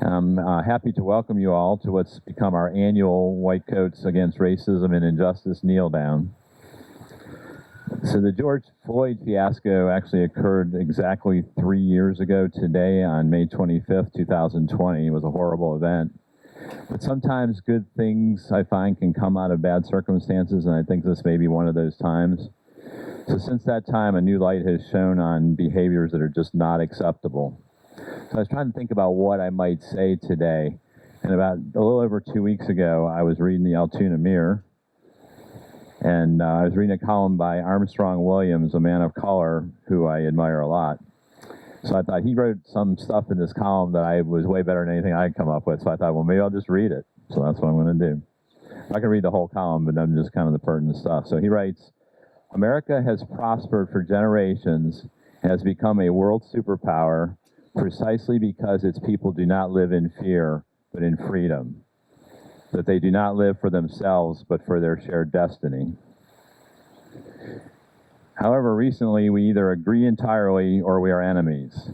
I'm happy to welcome you all to what's become our annual White Coats Against Racism and Injustice Kneel Down. So the George Floyd fiasco actually occurred exactly 3 years ago today on May 25th, 2020. It was a horrible event. But sometimes good things, I find, can come out of bad circumstances, and I think this may be one of those times. So since that time, a new light has shone on behaviors that are just not acceptable. So I was trying to think about what I might say today. And about a little over 2 weeks ago, I was reading the Altoona Mirror, and I was reading a column by Armstrong Williams, a man of color who I admire a lot. So I thought he wrote some stuff in this column that I was way better than anything I had come up with. So I thought, well, maybe I'll just read it. So that's what I'm going to do. I can read the whole column, but I'm just kind of the pertinent stuff. So he writes, America has prospered for generations and has become a world superpower precisely because its people do not live in fear, but in freedom. That they do not live for themselves, but for their shared destiny. However, recently we either agree entirely or we are enemies.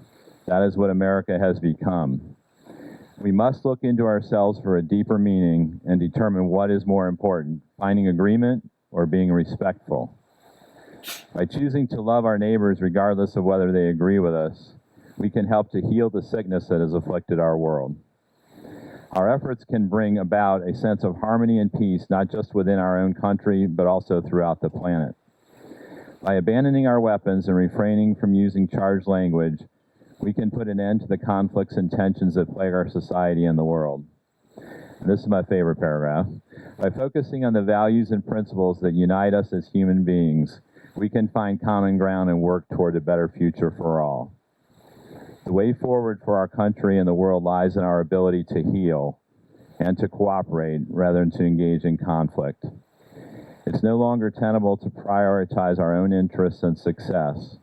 That is what America has become. We must look into ourselves for a deeper meaning and determine what is more important, finding agreement or being respectful. By choosing to love our neighbors regardless of whether they agree with us, we can help to heal the sickness that has afflicted our world. Our efforts can bring about a sense of harmony and peace, not just within our own country, but also throughout the planet. By abandoning our weapons and refraining from using charged language, we can put an end to the conflicts and tensions that plague our society and the world. And this is my favorite paragraph. By focusing on the values and principles that unite us as human beings, we can find common ground and work toward a better future for all. The way forward for our country and the world lies in our ability to heal and to cooperate rather than to engage in conflict. It's no longer tenable to prioritize our own interests and success.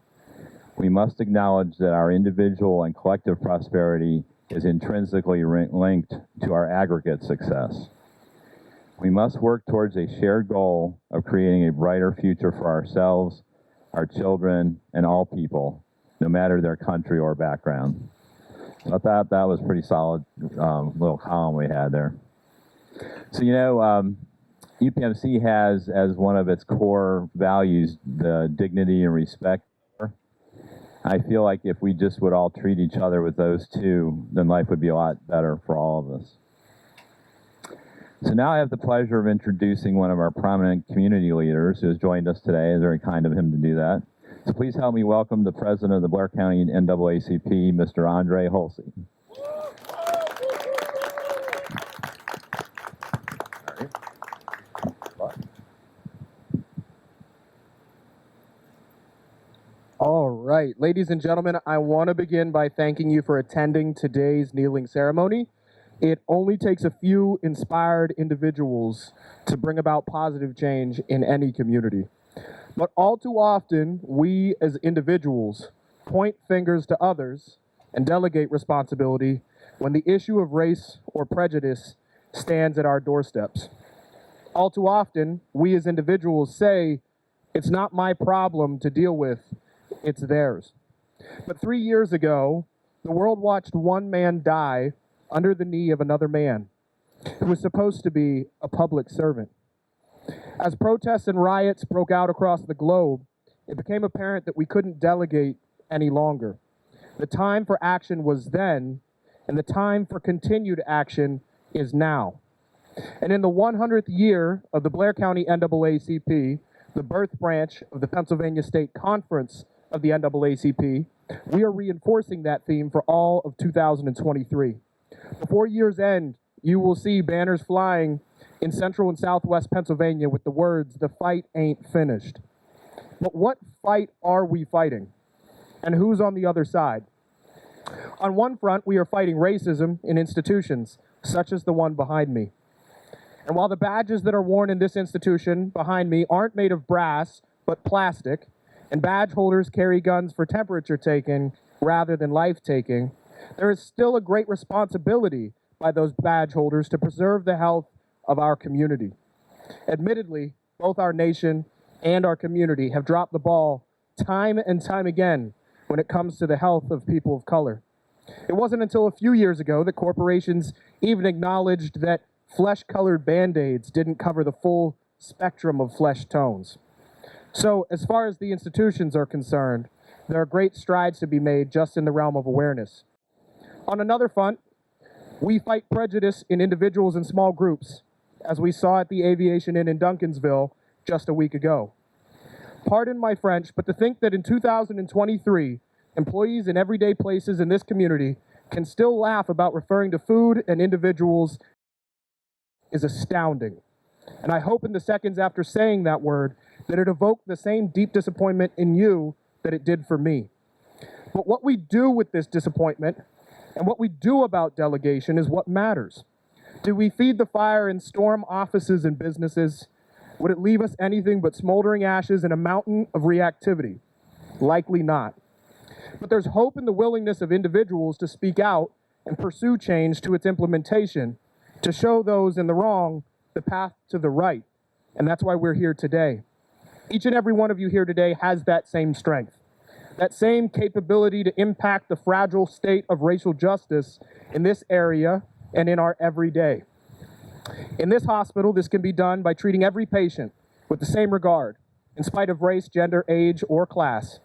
We must acknowledge that our individual and collective prosperity is intrinsically linked to our aggregate success. We must work towards a shared goal of creating a brighter future for ourselves, our children, and all people, no matter their country or background. I thought that was pretty solid little column we had there. So, UPMC has as one of its core values the dignity and respect. I feel like if we just would all treat each other with those two, then life would be a lot better for all of us. So now I have the pleasure of introducing one of our prominent community leaders who has joined us today. It's very kind of him to do that. So please help me welcome the president of the Blair County NAACP, Mr. Andre Hulsey. All right, ladies and gentlemen, I want to begin by thanking you for attending today's kneeling ceremony. It only takes a few inspired individuals to bring about positive change in any community. But all too often, we as individuals point fingers to others and delegate responsibility when the issue of race or prejudice stands at our doorsteps. All too often, we as individuals say, it's not my problem to deal with, it's theirs. But 3 years ago, the world watched one man die under the knee of another man who was supposed to be a public servant. As protests and riots broke out across the globe, it became apparent that we couldn't delegate any longer. The time for action was then, and the time for continued action is now. And in the 100th year of the Blair County NAACP, the birth branch of the Pennsylvania State Conference of the NAACP, we are reinforcing that theme for all of 2023. Before year's end, you will see banners flying in central and southwest Pennsylvania with the words, "The fight ain't finished." But what fight are we fighting? And who's on the other side? On one front, we are fighting racism in institutions, such as the one behind me. And while the badges that are worn in this institution behind me aren't made of brass, but plastic, and badge holders carry guns for temperature taking rather than life taking, there is still a great responsibility by those badge holders to preserve the health of our community. Admittedly, both our nation and our community have dropped the ball time and time again when it comes to the health of people of color. It wasn't until a few years ago that corporations even acknowledged that flesh-colored Band-Aids didn't cover the full spectrum of flesh tones. So, as far as the institutions are concerned, there are great strides to be made just in the realm of awareness. On another front, we fight prejudice in individuals and small groups, as we saw at the Aviation Inn in Duncansville just a week ago. Pardon my French, but to think that in 2023, employees in everyday places in this community can still laugh about referring to food and individuals is astounding. And I hope in the seconds after saying that word that it evoked the same deep disappointment in you that it did for me. But what we do with this disappointment and what we do about delegation is what matters. Do we feed the fire and storm offices and businesses? Would it leave us anything but smoldering ashes and a mountain of reactivity? Likely not. But there's hope in the willingness of individuals to speak out and pursue change to its implementation, to show those in the wrong the path to the right. And that's why we're here today. Each and every one of you here today has that same strength, that same capability to impact the fragile state of racial justice in this area and in our everyday. In this hospital, this can be done by treating every patient with the same regard, in spite of race, gender, age, or class.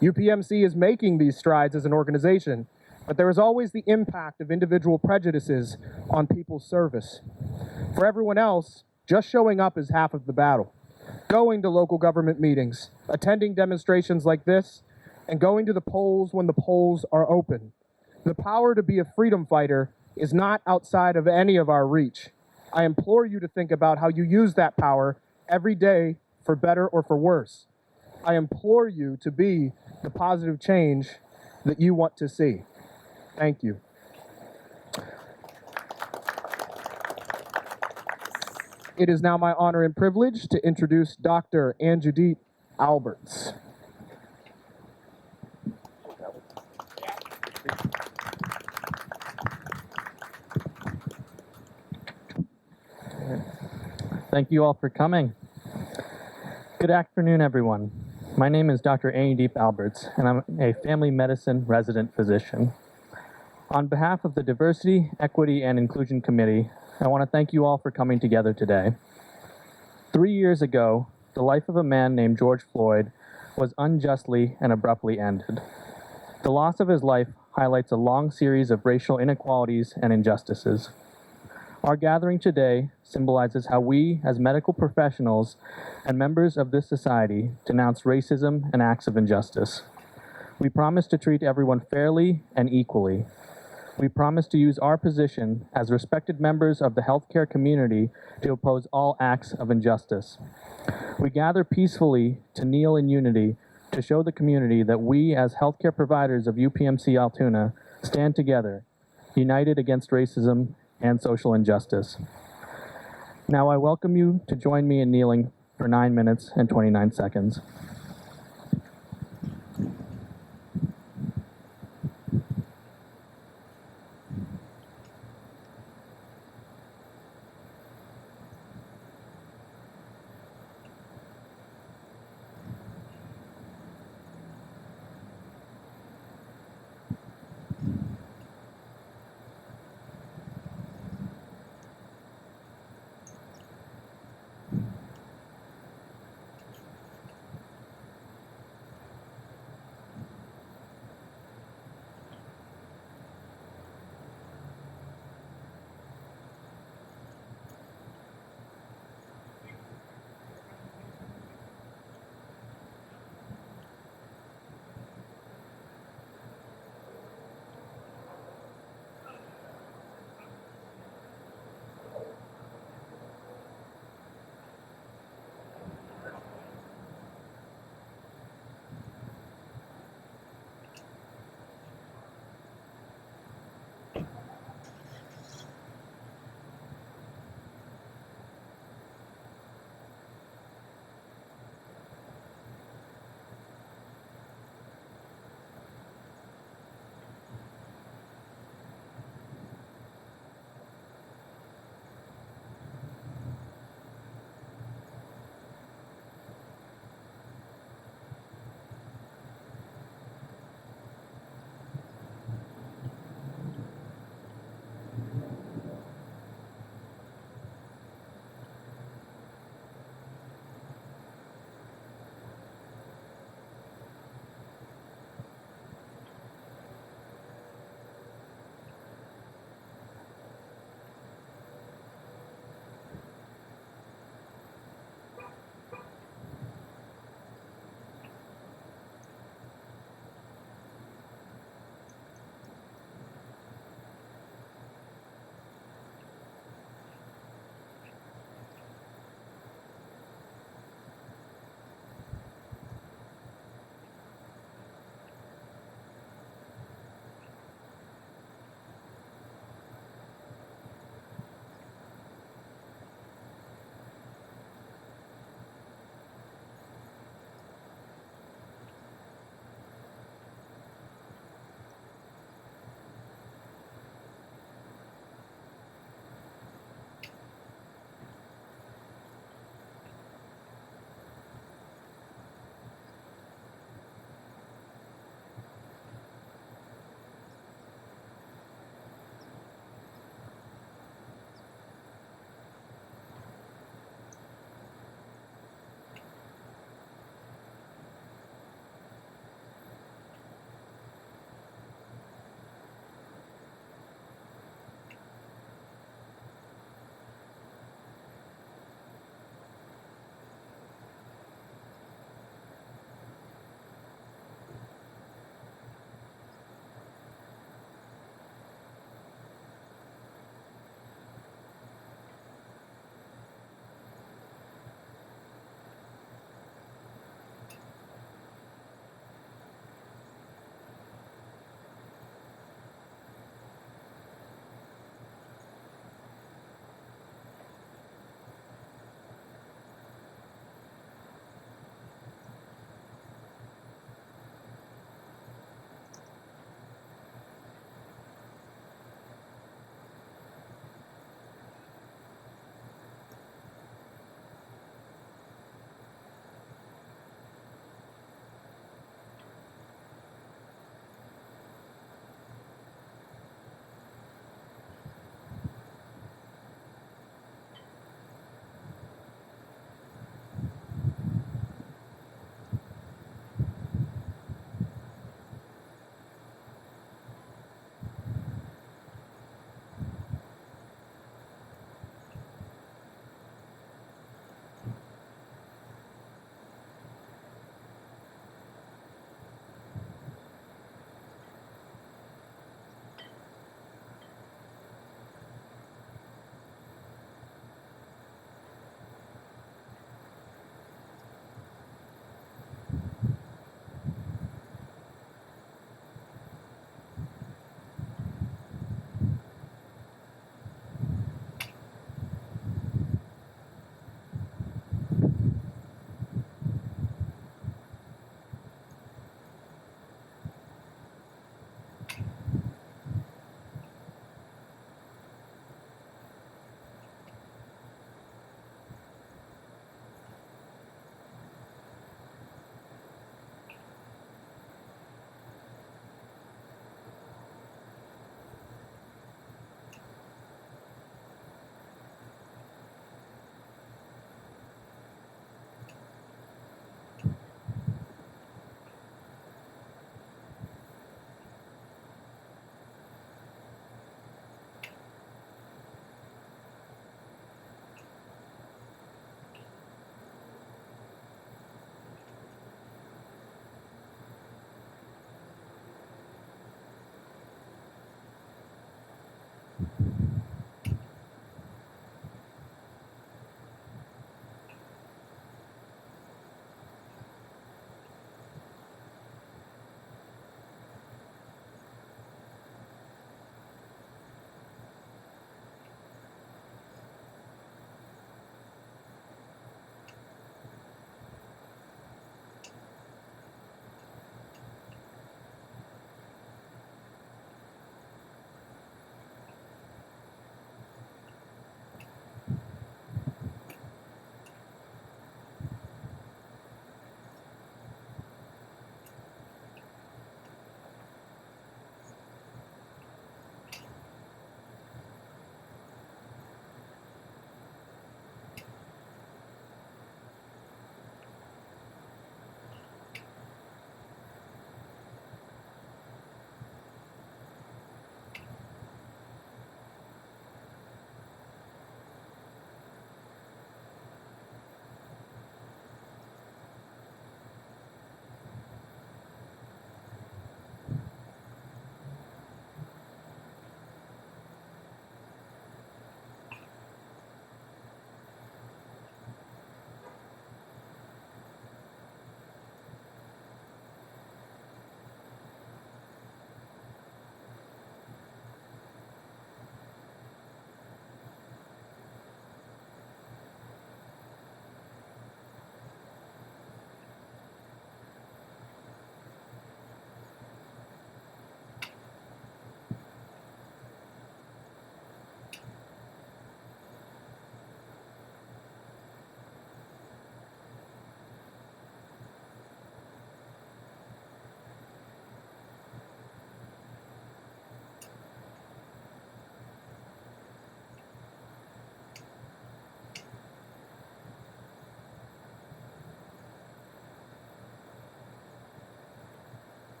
UPMC is making these strides as an organization, but there is always the impact of individual prejudices on people's service. For everyone else, just showing up is half of the battle. Going to local government meetings, attending demonstrations like this, and going to the polls when the polls are open. The power to be a freedom fighter is not outside of any of our reach. I implore you to think about how you use that power every day for better or for worse. I implore you to be the positive change that you want to see. Thank you. It is now my honor and privilege to introduce Dr. Anjadit Alberts. Thank you all for coming. Good afternoon, everyone. My name is Dr. Anjadit Alberts, and I'm a family medicine resident physician. On behalf of the Diversity, Equity, and Inclusion Committee, I want to thank you all for coming together today. 3 years ago, the life of a man named George Floyd was unjustly and abruptly ended. The loss of his life highlights a long series of racial inequalities and injustices. Our gathering today symbolizes how we, as medical professionals and members of this society, denounce racism and acts of injustice. We promise to treat everyone fairly and equally. We promise to use our position as respected members of the healthcare community to oppose all acts of injustice. We gather peacefully to kneel in unity to show the community that we, as healthcare providers of UPMC Altoona, stand together, united against racism and social injustice. Now I welcome you to join me in kneeling for 9 minutes and 29 seconds.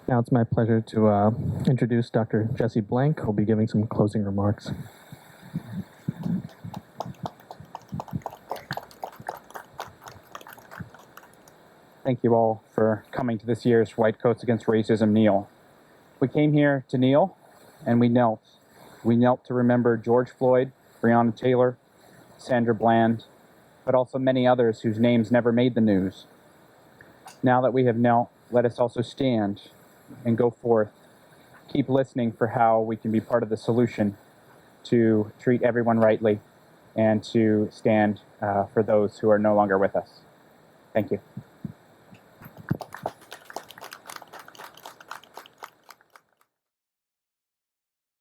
Now it's my pleasure to introduce Dr. Jesse Blank, who will be giving some closing remarks. Thank you all for coming to this year's White Coats Against Racism Kneel. We came here to kneel, and we knelt. We knelt to remember George Floyd, Breonna Taylor, Sandra Bland, but also many others whose names never made the news. Now that we have knelt, let us also stand and go forth. Keep listening for how we can be part of the solution to treat everyone rightly and to stand for those who are no longer with us. Thank you.